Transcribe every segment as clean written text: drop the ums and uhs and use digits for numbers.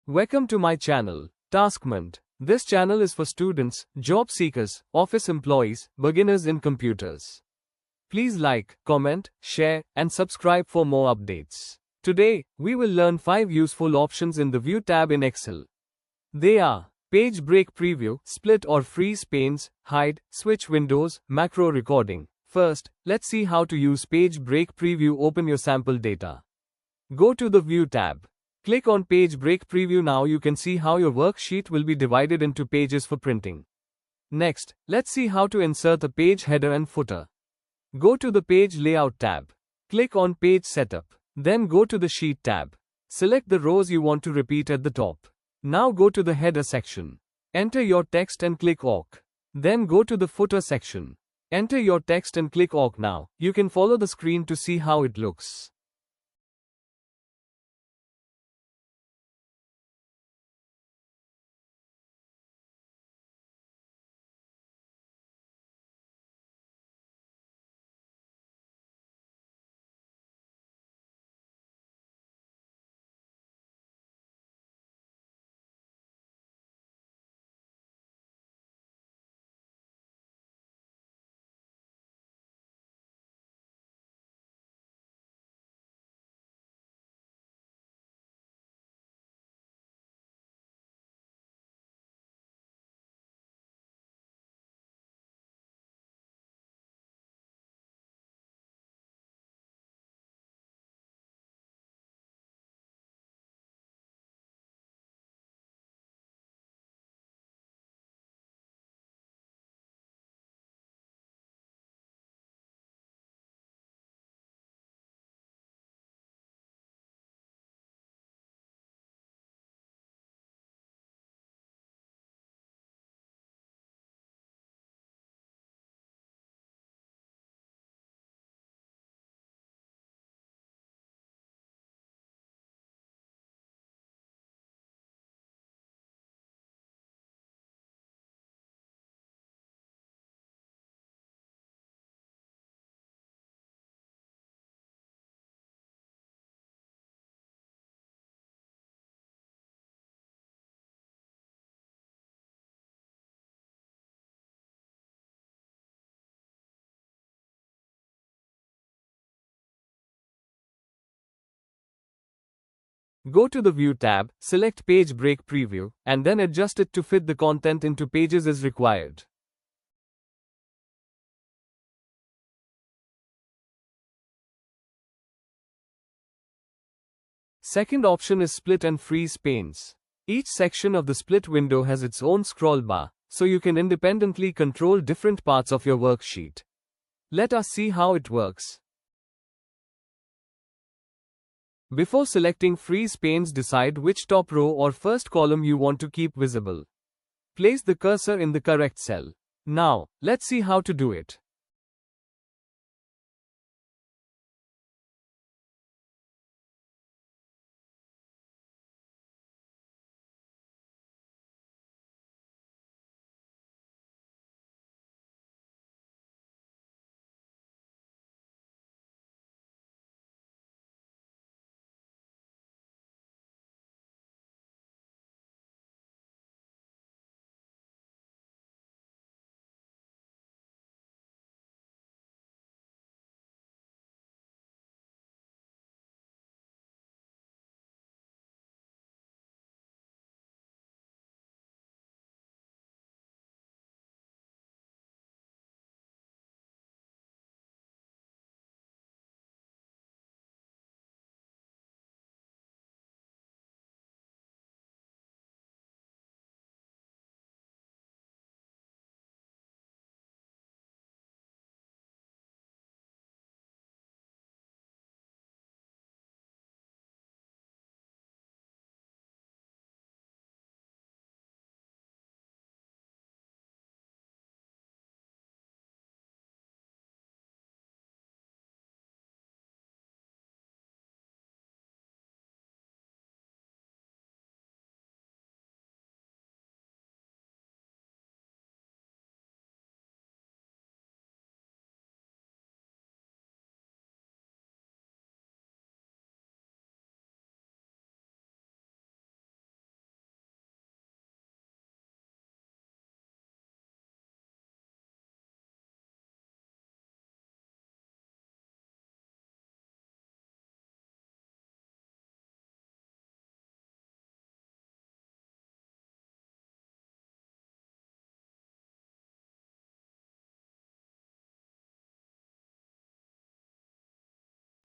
Welcome to my channel, TaskMint. This channel is for students, job seekers, office employees, beginners in computers. Please like, comment, share, and subscribe for more updates. Today, we will learn 5 useful options in the View tab in Excel. They are Page Break Preview, Split or Freeze Panes, Hide, Switch Windows, Macro Recording. First, let's see how to use Page Break Preview. Open your sample data. Go to the View tab. Click on Page Break Preview. Now you can see how your worksheet will be divided into pages for printing. Next, let's see how to insert a page header and footer. Go to the Page Layout tab. Click on Page Setup. Then go to the Sheet tab. Select the rows you want to repeat at the top. Now go to the Header section. Enter your text and click OK. Then go to the Footer section. Enter your text and click OK. Now, you can follow the screen to see how it looks. Go to the View tab, select Page Break Preview, and then adjust it to fit the content into pages as required. Second option is Split and Freeze Panes. Each section of the split window has its own scroll bar, so you can independently control different parts of your worksheet. Let us see how it works. Before selecting Freeze Panes, decide which top row or first column you want to keep visible. Place the cursor in the correct cell. Now, let's see how to do it.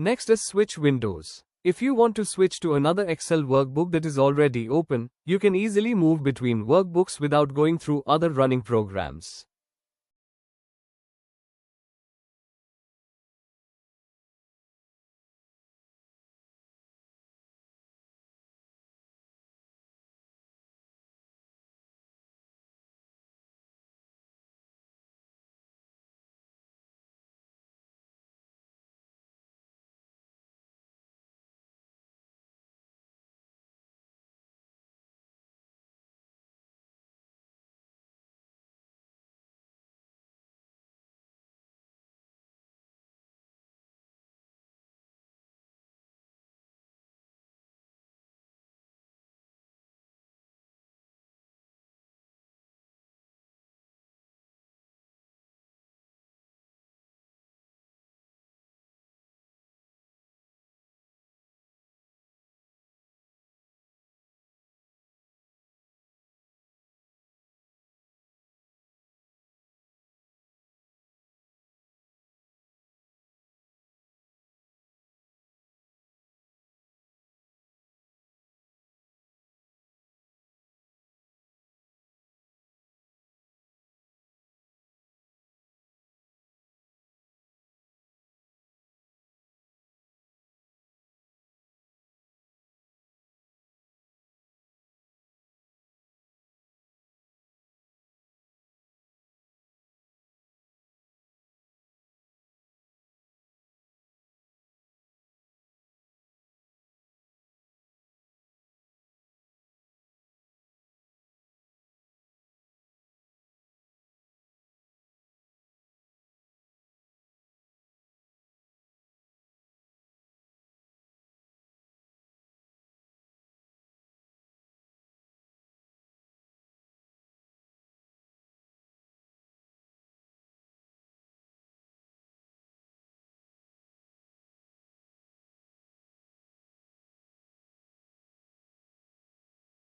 Next is switch windows. If you want to switch to another Excel workbook that is already open, you can easily move between workbooks without going through other running programs.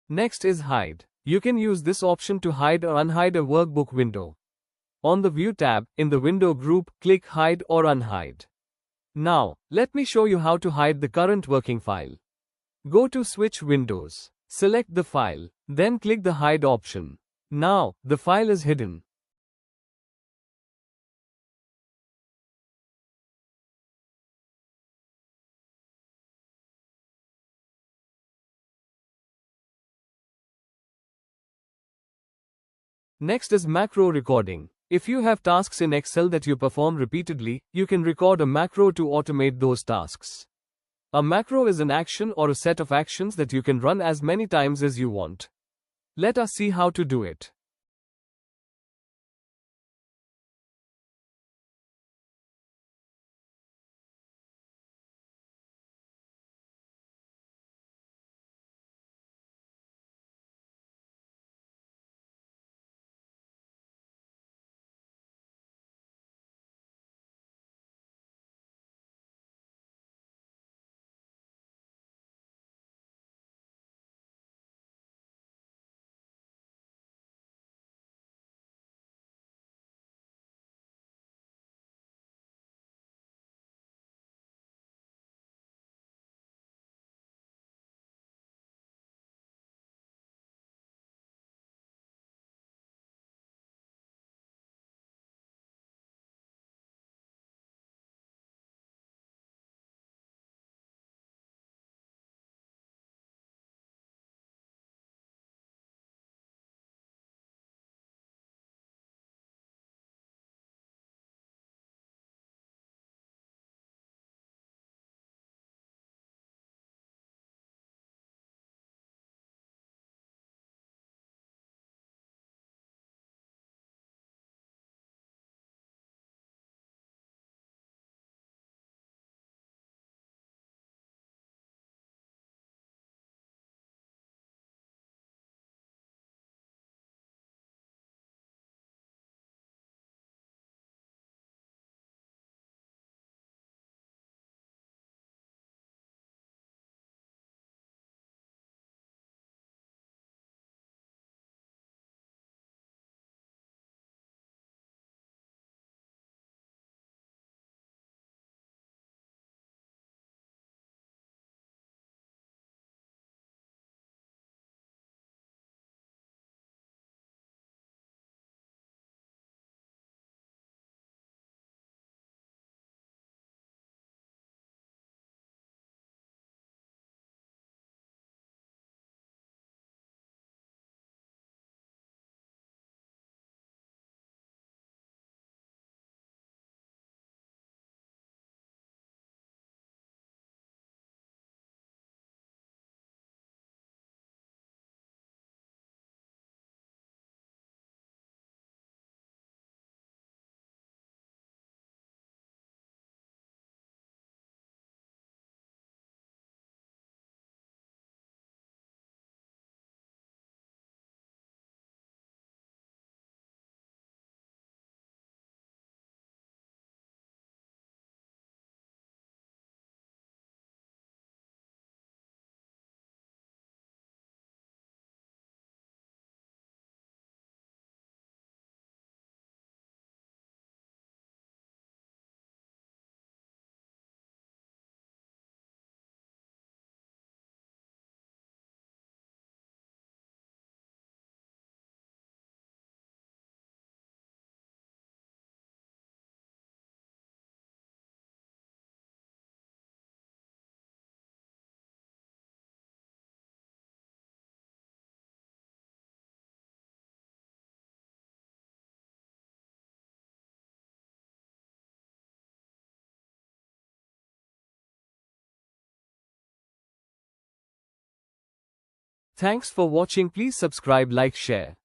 Next is hide. You can use this option to hide or unhide a workbook window. On the View tab, in the window group, click Hide or Unhide. Now, let me show you how to hide the current working file. Go to Switch Windows. Select the file, then click the Hide option. Now, the file is hidden. Next is macro recording. If you have tasks in Excel that you perform repeatedly, you can record a macro to automate those tasks. A macro is an action or a set of actions that you can run as many times as you want. Let us see how to do it. Thanks for watching. Please subscribe, like, share.